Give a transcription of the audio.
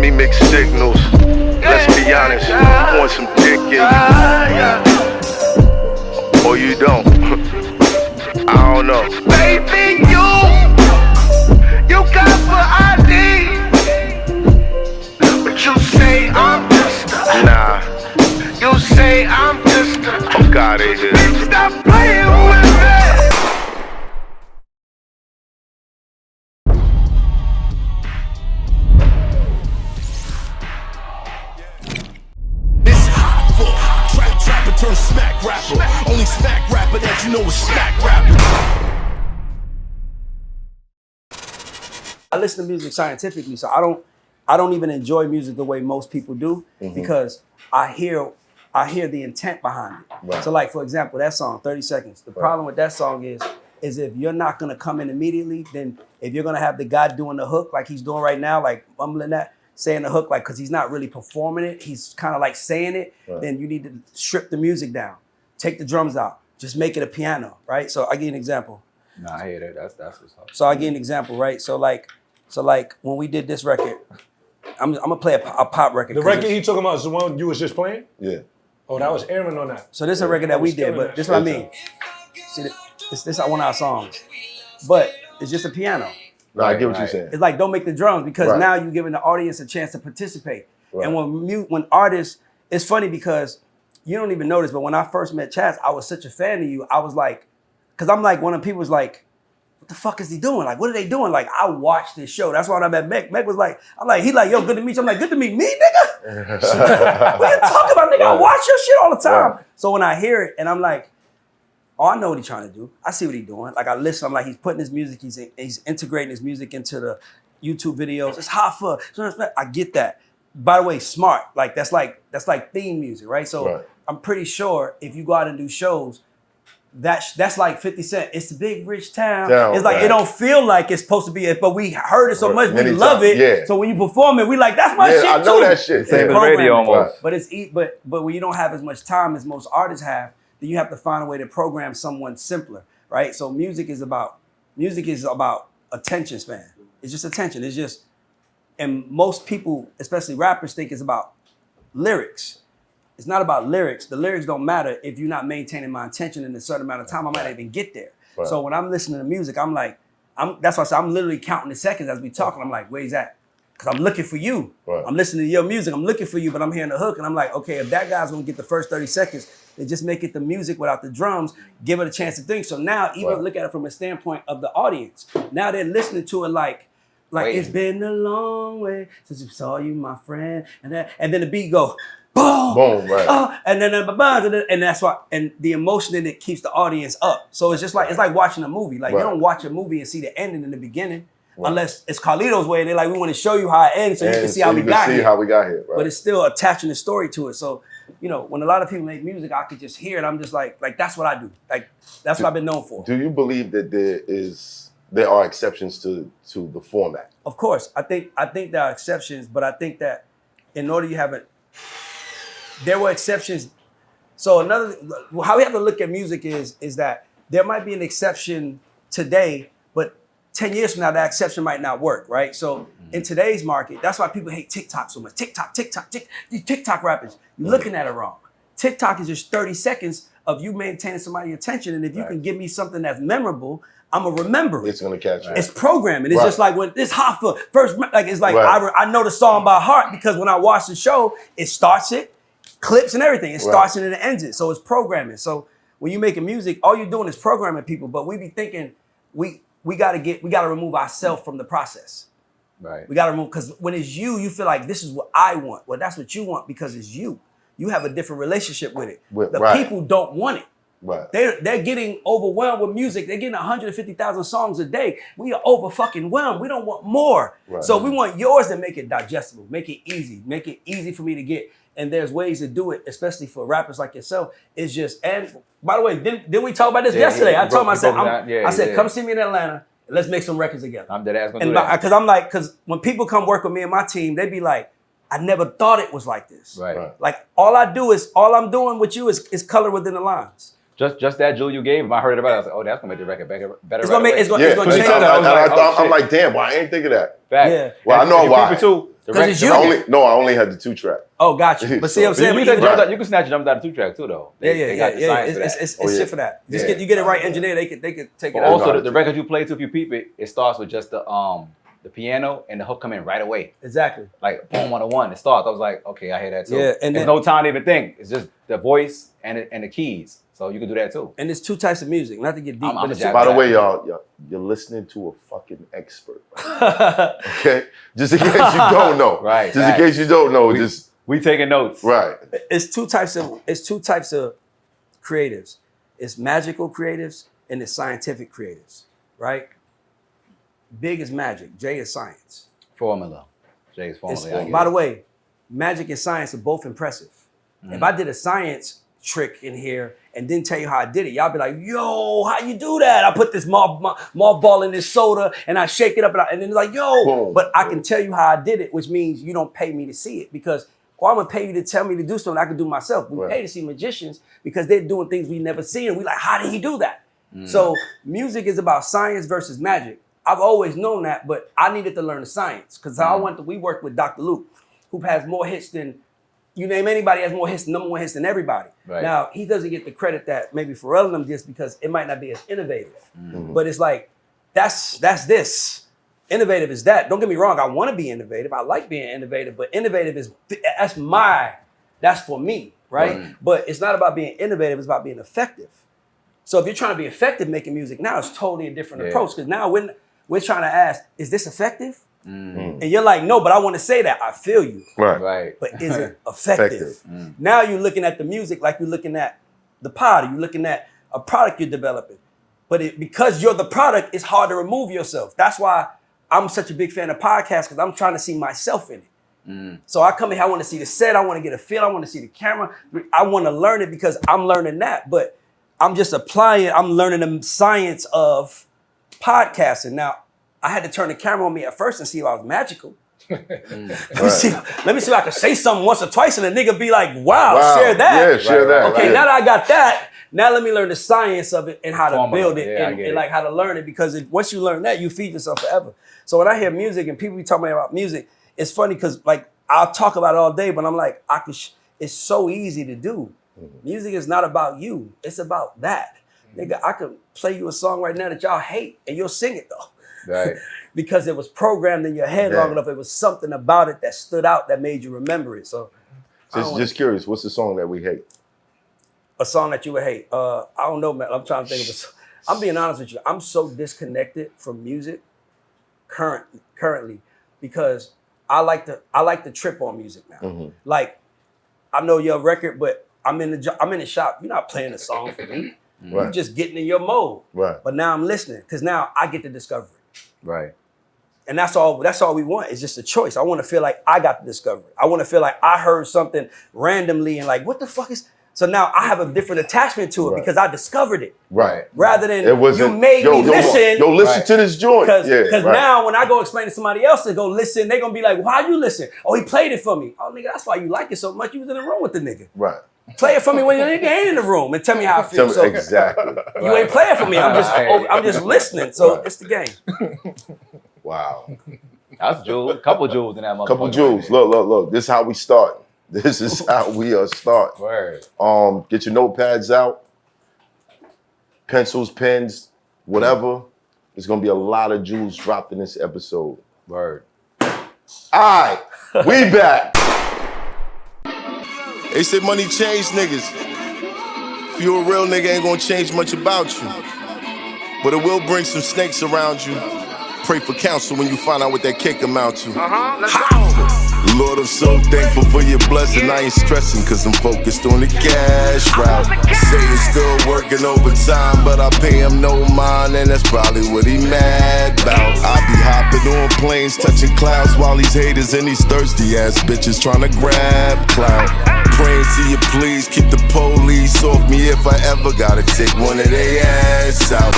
me mixed signals. Let's be honest, you want some dick, yeah. Or you don't. I don't know. Baby, you got what I need. But you say I'm just a. Nah. You say I'm just a. Fuck out of here. Bitch, stop playing with me. It's Hoffa, trapper turn smack rapper. Only smack rapper that you know is smack rapper. I listen to music scientifically, so I don't even enjoy music the way most people do because I hear the intent behind it. Right. So like, for example, that song, 30 Seconds. The problem with that song is if you're not gonna come in immediately, then if you're gonna have the guy doing the hook like he's doing right now, like mumbling that, saying the hook, like, cause he's not really performing it, he's kind of like saying it, then you need to strip the music down, take the drums out, just make it a piano, right? So I give you an example. Nah, I hear that. That's what's up. So I give you an example, right? So like when we did this record, I'm gonna play a pop record. The record he talking about is the one you was just playing? Yeah. Oh, that was Aaron on that. So this is a record that we did, but this is what I mean. See, this is one of our songs, but it's just a piano. No, I get what you're saying. It's like, don't make the drums, because now you're giving the audience a chance to participate. And when artists, it's funny because you don't even notice, but when I first met Chaz, I was such a fan of you. I was like, because I'm like, one of the people was like, what the fuck is he doing? Like, what are they doing? Like, I watched this show. That's why when I met MECC, MECC was like, he like, yo, good to meet you. I'm like, good to meet me, nigga. What you talking about, nigga? I watch your shit all the time. So when I hear it and I'm like, oh, I know what he's trying to do. I see what he's doing. Like, I listen, I'm like, he's putting his music, he's integrating his music into the YouTube videos. It's Hoffa. I get that. By the way, smart. Like, that's like theme music, right? So I'm pretty sure if you go out and do shows, that's like 50 Cent. It's the big rich town. It's like, it don't feel like it's supposed to be it, but we heard it so much, we love it. Yeah. So when you perform it, we like, that's my shit I know too. that shit. Same as radio almost. But but when you don't have as much time as most artists have, then you have to find a way to program someone simpler, right? So music is about attention span. It's just attention. It's just, and most people, especially rappers, think it's about lyrics. It's not about lyrics. The lyrics don't matter if you're not maintaining my attention in a certain amount of time. I might not even get there. So when I'm listening to music, I'm like, that's why I say I'm literally counting the seconds as we talking. I'm like, where's that? Because I'm looking for you. I'm listening to your music. I'm looking for you, but I'm hearing the hook, and I'm like, okay, if that guy's gonna get the first 30 seconds, then just make it the music without the drums. Give it a chance to think. So now, even look at it from a standpoint of the audience. Now they're listening to it like it's been a long way since we saw you, my friend, and then the beat go. Boom, boom, right. And then and that's why, and the emotion in it keeps the audience up. So it's just like, it's like watching a movie. Like you don't watch a movie and see the ending in the beginning, unless it's Carlito's way. They're like, we want to show you how it ends so you can see how we got here. But it's still attaching the story to it. So, you know, when a lot of people make music, I could just hear it. I'm just like that's what I do. Like that's what I've been known for. Do you believe that there are exceptions to the format? Of course, I think there are exceptions, but I think that in order you have it. There were exceptions. So how we have to look at music is that there might be an exception today, but 10 years from now, that exception might not work, right? So in today's market, that's why people hate TikTok so much. These TikTok rappers, you're looking at it wrong. TikTok is just 30 seconds of you maintaining somebody's attention. And if you can give me something that's memorable, I'm gonna remember it. It's gonna catch you. It's programming. It's just like when this Hoffa first, like it's like I know the song by heart because when I watch the show, it starts it. Clips and everything. It starts it and it ends it. So it's programming. So when you're making music, all you're doing is programming people. But we be thinking we gotta remove ourselves from the process. Right. We gotta remove, because when it's you feel like this is what I want. Well, that's what you want because it's you. You have a different relationship with it. The people don't want it. Right. They're getting overwhelmed with music. They're getting 150,000 songs a day. We are over fucking whelmed. We don't want more. So we want yours to make it digestible, make it easy for me to get. And there's ways to do it, especially for rappers like yourself. It's just, and by the way, didn't we talk about this yesterday? I told myself, I said, come see me in Atlanta and let's make some records together. I'm dead ass gonna do that. Because when people come work with me and my team, they be like, I never thought it was like this. Like all I'm doing with you is color within the lines. Just that jewel you gave him, I heard about it. I was like, oh, that's gonna make the record better. It's gonna change. I'm like, damn, why I ain't think of that? Yeah. Well, I know why. Too. Because it's you. I only had the 2-track. Oh, gotcha. But see what I'm saying? You can snatch drums out of 2-track too, though. They got the science for that. It's shit for that. You get it right engineered, they could take it out. Also, the record you play to, if you peep it, it starts with just the piano and the hook come in right away. Exactly. Like boom, 101. It starts. I was like, okay, I hear that too. Yeah, and there's no time to even think. It's just the voice and the keys. So you can do that too. And there's 2 types of music. Not to get deep, but by the way, y'all, you're listening to a fucking expert. Okay, just in case you don't know. Right. Just in case you don't know, we taking notes. Right. It's two types of creatives. It's magical creatives and it's scientific creatives. Right. Big is magic. J is science. Formula. J is formula. By the way, magic and science are both impressive. If I did a science trick in here and didn't tell you how I did it, y'all be like, yo, how you do that? I put this malt ball in this soda and I shake it up and then it's like, yo, boom, but I can tell you how I did it, which means you don't pay me to see it because, or I'm gonna pay you to tell me to do something I can do myself. We pay to see magicians because they're doing things we never see and we like, how did he do that? So music is about science versus magic. I've always known that, but I needed to learn the science because we worked with Dr. Luke, who has more hits than, you name anybody has more hits, number 1 hits than everybody. Right. Now, he doesn't get the credit that maybe Pharrell and them just because it might not be as innovative. But it's like, that's this. Innovative is that. Don't get me wrong, I want to be innovative. I like being innovative, but innovative is, that's for me, right? But it's not about being innovative, it's about being effective. So if you're trying to be effective making music, now it's totally a different approach because now we're trying to ask, is this effective? And you're like, no, but I want to say that. I feel you. Right. But is it effective? Now you're looking at the music like you're looking at the pot. You're looking at a product you're developing. But because you're the product, it's hard to remove yourself. That's why I'm such a big fan of podcasts because I'm trying to see myself in it. So I come in here, I want to see the set. I want to get a feel. I want to see the camera. I want to learn it because I'm learning that. But I'm just applying. I'm learning the science of podcasting. Now, I had to turn the camera on me at first and see if I was magical. Let me see if I can say something once or twice and the nigga be like, wow, share that. Yeah, share that. Okay, now that I got that, now let me learn the science of it and how to build it and like how to learn it because once you learn that, you feed yourself forever. So when I hear music and people be talking about music, it's funny because like I'll talk about it all day, but I'm like, it's so easy to do. Music is not about you. It's about that. Nigga, I could play you a song right now that y'all hate and you'll sing it though. Right. Because it was programmed in your head long enough. It was something about it that stood out that made you remember it. So just curious, what's the song that we hate? A song that you would hate. I don't know, man. I'm trying to think of a song. I'm being honest with you. I'm so disconnected from music currently because I like to trip on music now. Like I know your record, but I'm in the shop. You're not playing a song for me. You're just getting in your mode. But now I'm listening because now I get to discover it. And that's all we want. It's just a choice. I want to feel like I got the discovery. I want to feel like I heard something randomly and like, what the fuck is... So now I have a different attachment to it because I discovered it. Rather than you made me listen. Yo, listen to this joint. Because now when I go explain to somebody else to go listen, they're going to be like, well, how you listen? Oh, he played it for me. Oh, nigga, that's why you like it so much. You was in the room with the nigga. Play it for me when the nigga ain't in the room and tell me how I feel. Exactly. You ain't playing for me. I'm just listening. So it's the game. Wow. That's jewels. Couple jewels in that motherfucker. Couple jewels. Look. This is how we start. This is how we start. Word. Get your notepads out. Pencils, pens, whatever. There's gonna be a lot of jewels dropped in this episode. Word. All right, we back. They said money change niggas. If you a real nigga, ain't gonna change much about you. But it will bring some snakes around you. Pray for counsel when you find out what that cake amount to. Lord, I'm so thankful for your blessing. I ain't stressing cause I'm focused on the cash route. Satan's still working overtime, but I pay him no mind, and that's probably what he mad about. I be hopping on planes, touching clouds while these haters and these thirsty ass bitches trying to grab clout. Praying to you please keep the police off me if I ever gotta take one of they ass out.